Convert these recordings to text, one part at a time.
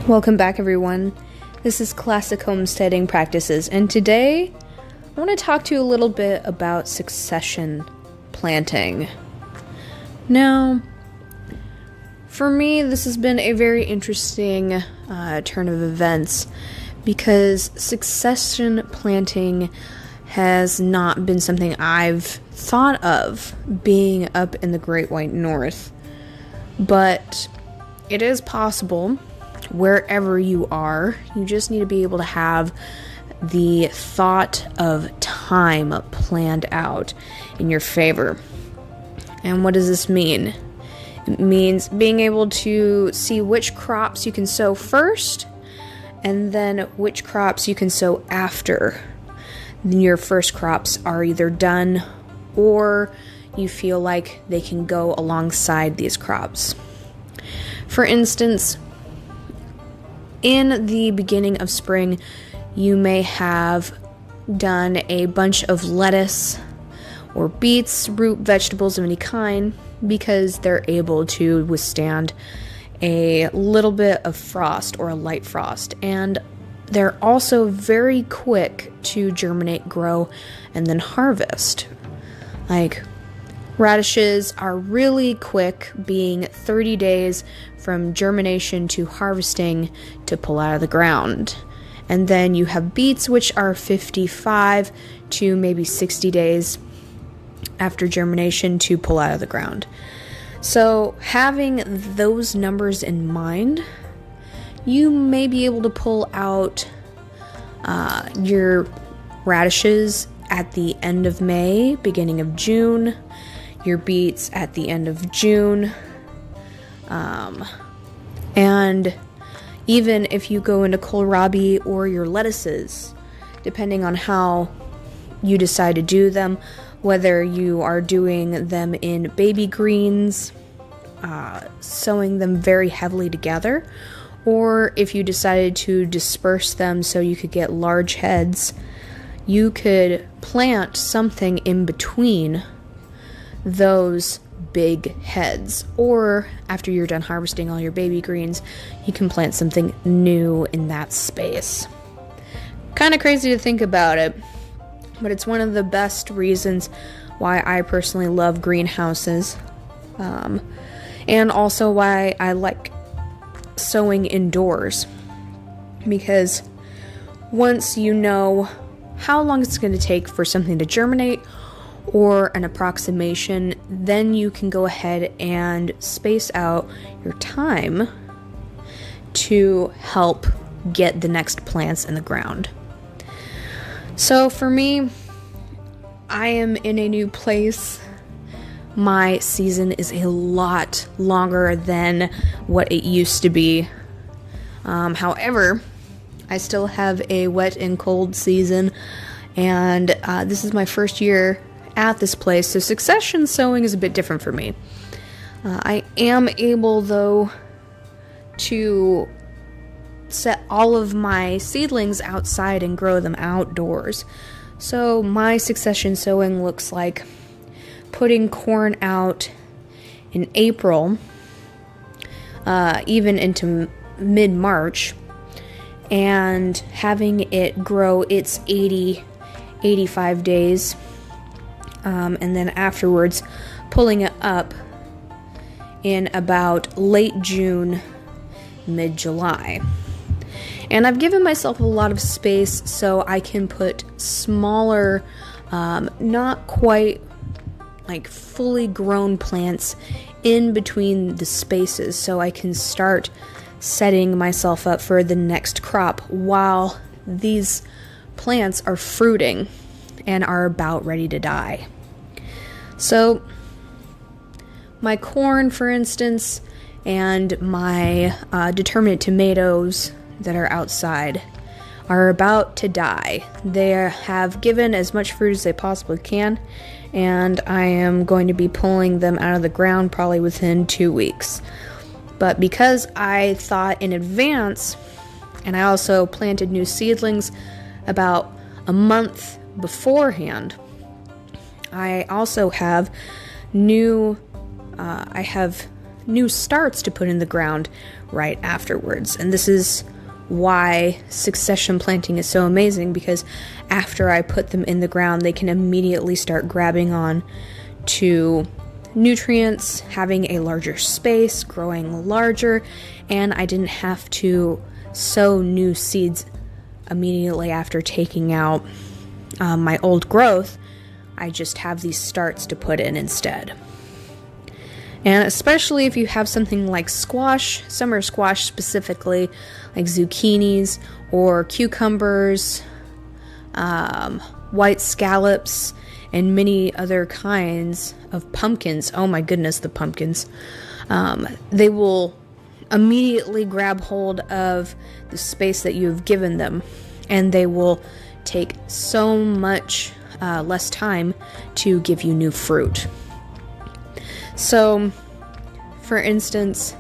Welcome back, everyone. This is Classic Homesteading Practices, and today I want to talk to you a little bit about succession planting. Now, for me, this has been a very interesting turn of events because succession planting has not been something I've thought of being up in the Great White North, but it is possible wherever you are. You just need to be able to have the thought of time planned out in your favor. And what does this mean? It means being able to see which crops you can sow first, and then which crops you can sow after your first crops are either done or you feel like they can go alongside these crops. For instance, in the beginning of spring, you may have done a bunch of lettuce or beets, root vegetables of any kind, because they're able to withstand a little bit of frost or a light frost. And they're also very quick to germinate, grow, and then harvest. Like, radishes are really quick, being 30 days from germination to harvesting to pull out of the ground. And then you have beets, which are 55 to maybe 60 days after germination to pull out of the ground. So having those numbers in mind, you may be able to pull out your radishes at the end of May, beginning of June, your beets at the end of June, and even if you go into kohlrabi or your lettuces, depending on how you decide to do them, whether you are doing them in baby greens, sowing them very heavily together, or if you decided to disperse them so you could get large heads, you could plant something in between those big heads. Or after you're done harvesting all your baby greens, you can plant something new in that space. Kind of crazy to think about it, but it's one of the best reasons why I personally love greenhouses, and also why I like sowing indoors, because once you know how long it's going to take for something to germinate or an approximation, then you can go ahead and space out your time to help get the next plants in the ground. So for me, I am in a new place. My season is a lot longer than what it used to be. However, I still have a wet and cold season, and this is my first year at this place, so succession sowing is a bit different for me. I am able, though, to set all of my seedlings outside and grow them outdoors. So my succession sowing looks like putting corn out in April, even into mid-March, and having it grow its 85 days, and then afterwards pulling it up in about late June, mid-July. And I've given myself a lot of space so I can put smaller, not quite like fully grown plants in between the spaces, so I can start setting myself up for the next crop while these plants are fruiting and are about ready to die. So my corn, for instance, and my determinate tomatoes that are outside are about to die. They have given as much fruit as they possibly can, and I am going to be pulling them out of the ground probably within 2 weeks. But because I thought in advance, and I also planted new seedlings about a month beforehand, I also have I have new starts to put in the ground right afterwards. And this is why succession planting is so amazing, because after I put them in the ground, they can immediately start grabbing on to nutrients, having a larger space, growing larger, and I didn't have to sow new seeds immediately after taking out my old growth. I just have these starts to put in instead. And especially if you have something like squash, summer squash specifically, like zucchinis or cucumbers, white scallops, and many other kinds of pumpkins. Oh my goodness, the pumpkins. They will immediately grab hold of the space that you've given them, and they will take so much less time to give you new fruit. So, for instance,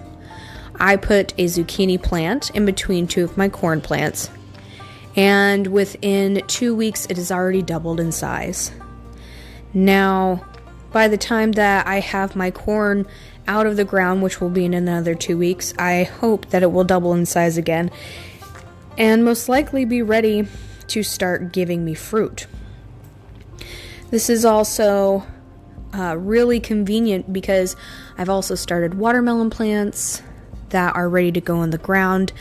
I put a zucchini plant in between two of my corn plants, and within 2 weeks it has already doubled in size. Now, by the time that I have my corn out of the ground, which will be in another 2 weeks, I hope that it will double in size again and most likely be ready to start giving me fruit. This is also really convenient because I've also started watermelon plants that are ready to go in the ground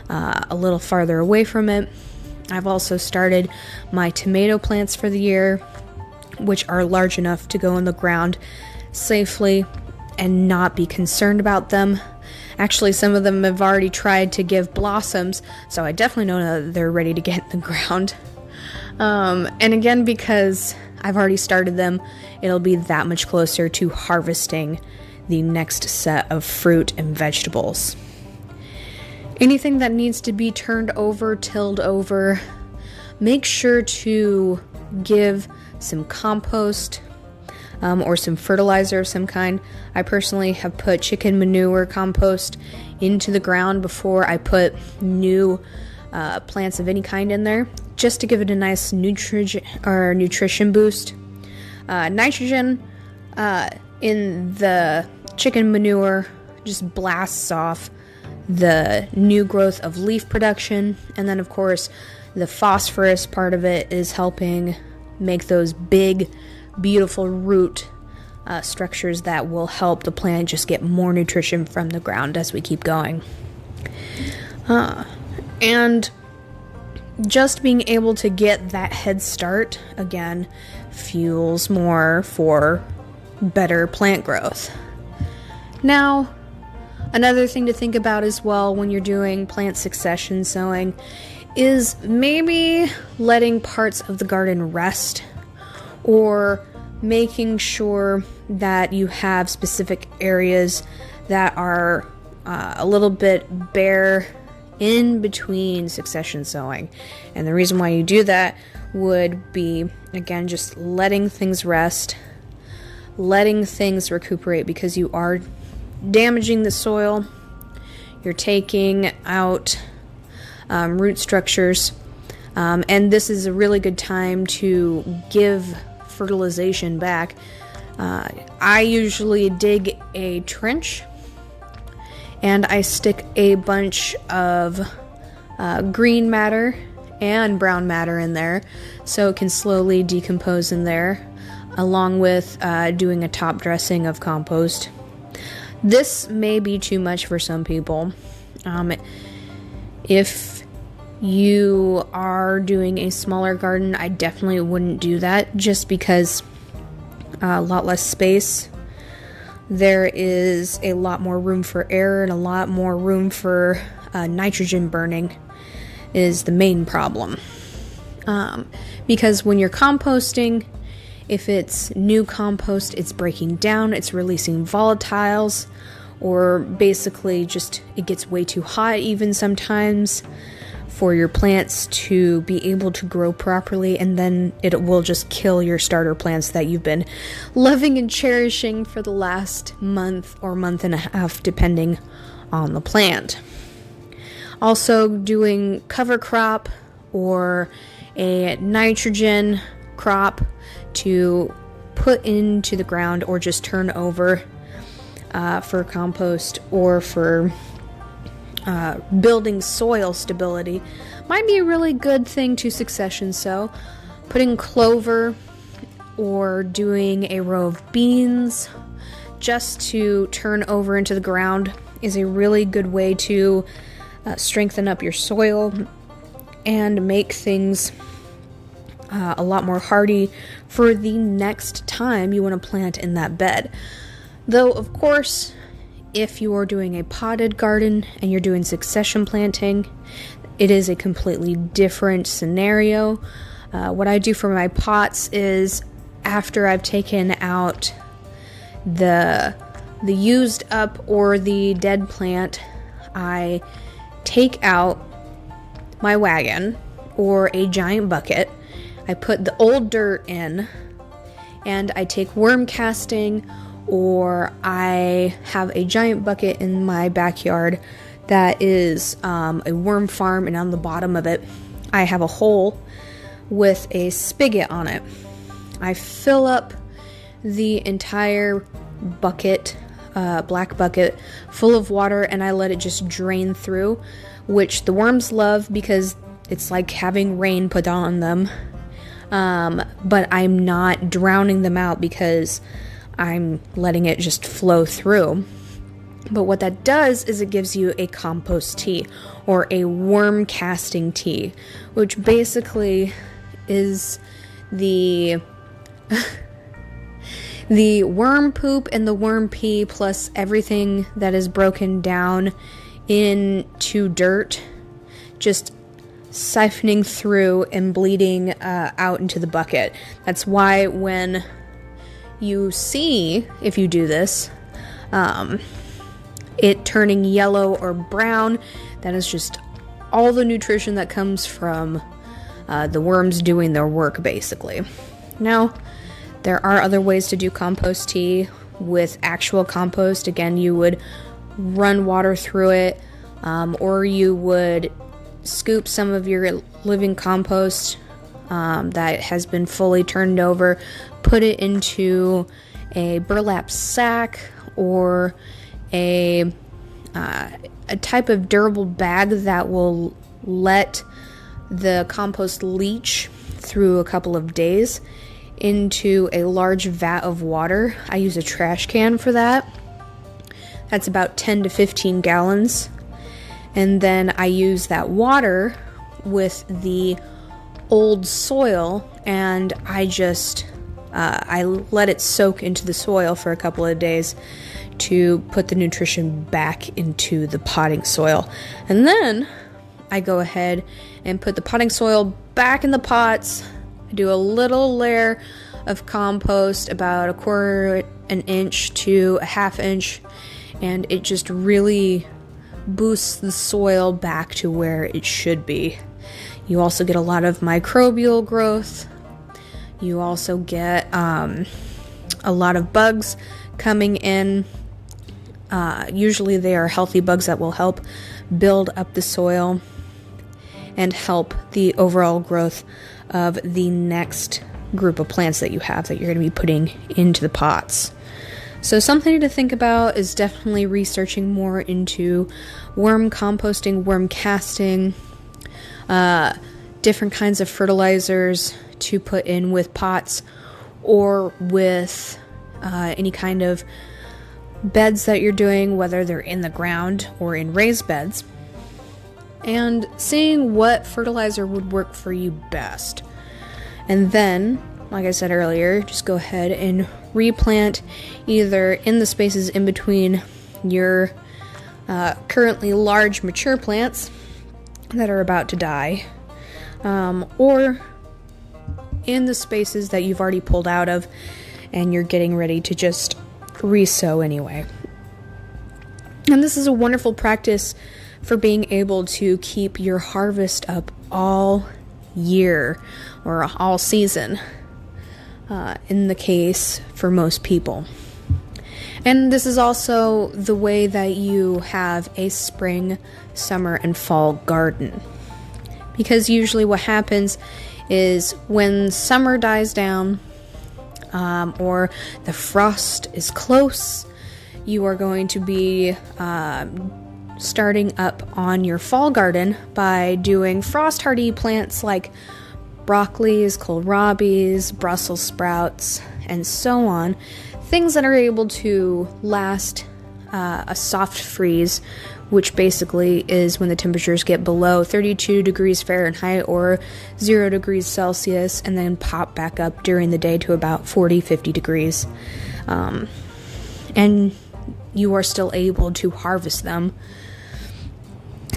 a little farther away from it. I've also started my tomato plants for the year, which are large enough to go in the ground safely and not be concerned about them. Actually, some of them have already tried to give blossoms, so I definitely know that they're ready to get in the ground. And again, because I've already started them, it'll be that much closer to harvesting the next set of fruit and vegetables. Anything that needs to be turned over, tilled over, make sure to give some compost or some fertilizer of some kind. I personally have put chicken manure compost into the ground before I put new plants of any kind in there, just to give it a nice nutrition boost. Nitrogen in the chicken manure just blasts off the new growth of leaf production, and then of course the phosphorus part of it is helping make those big, beautiful root structures that will help the plant just get more nutrition from the ground as we keep going. And just being able to get that head start, again, fuels more for better plant growth. Now, another thing to think about as well when you're doing plant succession sowing is maybe letting parts of the garden rest, or making sure that you have specific areas that are a little bit bare in between succession sowing. And the reason why you do that would be, again, just letting things rest, letting things recuperate, because you are damaging the soil, you're taking out root structures, and this is a really good time to give fertilization back. I usually dig a trench and I stick a bunch of green matter and brown matter in there so it can slowly decompose in there, along with doing a top dressing of compost. This may be too much for some people. If you are doing a smaller garden, I definitely wouldn't do that, just because a lot less space. There is a lot more room for air and a lot more room for nitrogen burning is the main problem. Because when you're composting, if it's new compost, it's breaking down, it's releasing volatiles, or basically just it gets way too hot even sometimes for your plants to be able to grow properly, and then it will just kill your starter plants that you've been loving and cherishing for the last month or month and a half, depending on the plant. Also, doing cover crop or a nitrogen crop to put into the ground or just turn over for compost or for building soil stability might be a really good thing to succession sow. Putting clover or doing a row of beans just to turn over into the ground is a really good way to strengthen up your soil and make things a lot more hardy for the next time you want to plant in that bed. Though, of course, if you are doing a potted garden and you're doing succession planting, it is a completely different scenario. What I do for my pots is, after I've taken out the used up or the dead plant, I take out my wagon or a giant bucket. I put the old dirt in, and I take worm casting, or I have a giant bucket in my backyard that is a worm farm, and on the bottom of it I have a hole with a spigot on it. I fill up the entire bucket, black bucket, full of water, and I let it just drain through, which the worms love because it's like having rain put on them. But I'm not drowning them out because I'm letting it just flow through. But what that does is it gives you a compost tea or a worm casting tea, which basically is the the worm poop and the worm pee plus everything that is broken down into dirt, just siphoning through and bleeding out into the bucket. That's why when you see, if you do this, it turning yellow or brown, that is just all the nutrition that comes from the worms doing their work, basically. Now, there are other ways to do compost tea with actual compost. Again, you would run water through it, or you would scoop some of your living compost that has been fully turned over, put it into a burlap sack or a type of durable bag that will let the compost leach through a couple of days into a large vat of water. I use a trash can for that. That's about 10 to 15 gallons. And then I use that water with the old soil, and I just I let it soak into the soil for a couple of days to put the nutrition back into the potting soil. And then I go ahead and put the potting soil back in the pots. I do a little layer of compost, about a quarter an inch to a half inch, and it just really boosts the soil back to where it should be. You also get a lot of microbial growth. You also get a lot of bugs coming in. Usually they are healthy bugs that will help build up the soil and help the overall growth of the next group of plants that you have that you're going to be putting into the pots. So something to think about is definitely researching more into worm composting, worm casting, different kinds of fertilizers to put in with pots or with any kind of beds that you're doing, whether they're in the ground or in raised beds, and seeing what fertilizer would work for you best. And then, like I said earlier, just go ahead and replant either in the spaces in between your currently large mature plants that are about to die, or in the spaces that you've already pulled out of and you're getting ready to just re-sow anyway. And this is a wonderful practice for being able to keep your harvest up all year or all season, in the case for most people. And this is also the way that you have a spring, summer, and fall garden. Because usually what happens is when summer dies down, or the frost is close, you are going to be starting up on your fall garden by doing frost-hardy plants like broccolis, kohlrabis, Brussels sprouts, and so on. Things that are able to last a soft freeze, which basically is when the temperatures get below 32 degrees Fahrenheit or 0 degrees Celsius, and then pop back up during the day to about 40, 50 degrees. And you are still able to harvest them.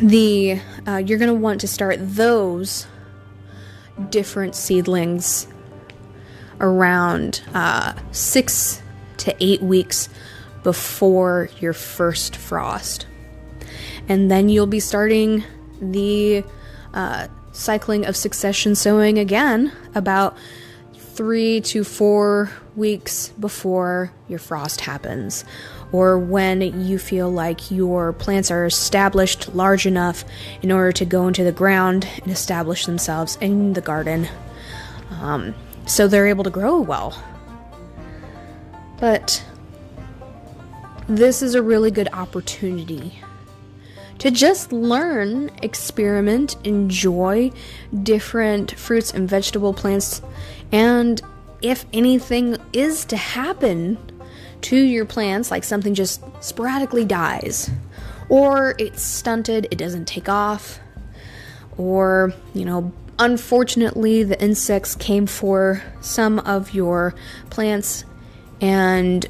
You're going to want to start those different seedlings around 6 to 8 weeks before your first frost. And then you'll be starting the cycling of succession sowing again about 3 to 4 weeks before your frost happens, or when you feel like your plants are established large enough in order to go into the ground and establish themselves in the garden, so they're able to grow well. But this is a really good opportunity to just learn, experiment, enjoy different fruits and vegetable plants, and if anything is to happen to your plants, like something just sporadically dies, or it's stunted, it doesn't take off, or, unfortunately the insects came for some of your plants and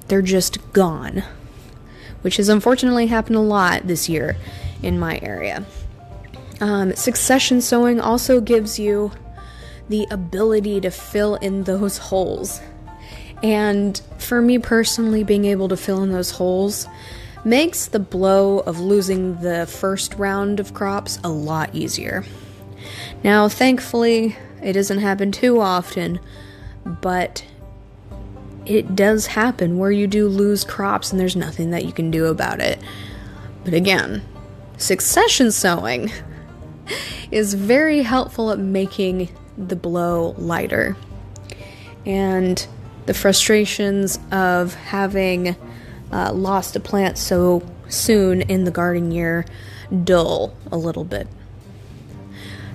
they're just gone, which has unfortunately happened a lot this year in my area. Succession sowing also gives you the ability to fill in those holes. And for me personally, being able to fill in those holes makes the blow of losing the first round of crops a lot easier. Now, thankfully, it doesn't happen too often, but it does happen where you do lose crops and there's nothing that you can do about it. But again, succession sowing is very helpful at making the blow lighter. And the frustrations of having lost a plant so soon in the garden year dull a little bit.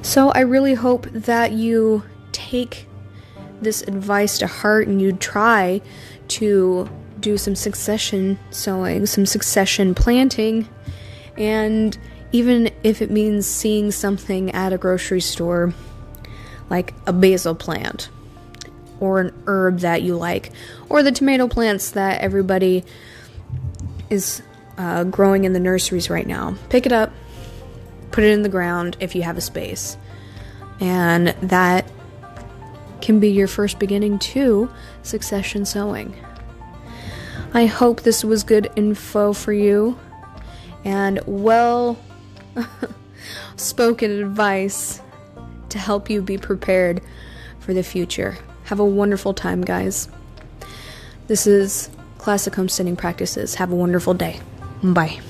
So I really hope that you take this advice to heart and you try to do some succession sowing, some succession planting, and even if it means seeing something at a grocery store like a basil plant or an herb that you like, or the tomato plants that everybody is growing in the nurseries right now. Pick it up, put it in the ground if you have a space, and that can be your first beginning to succession sowing. I hope this was good info for you and well spoken advice to help you be prepared for the future. Have a wonderful time, guys. This is Classic Homesteading Practices. Have a wonderful day. Bye.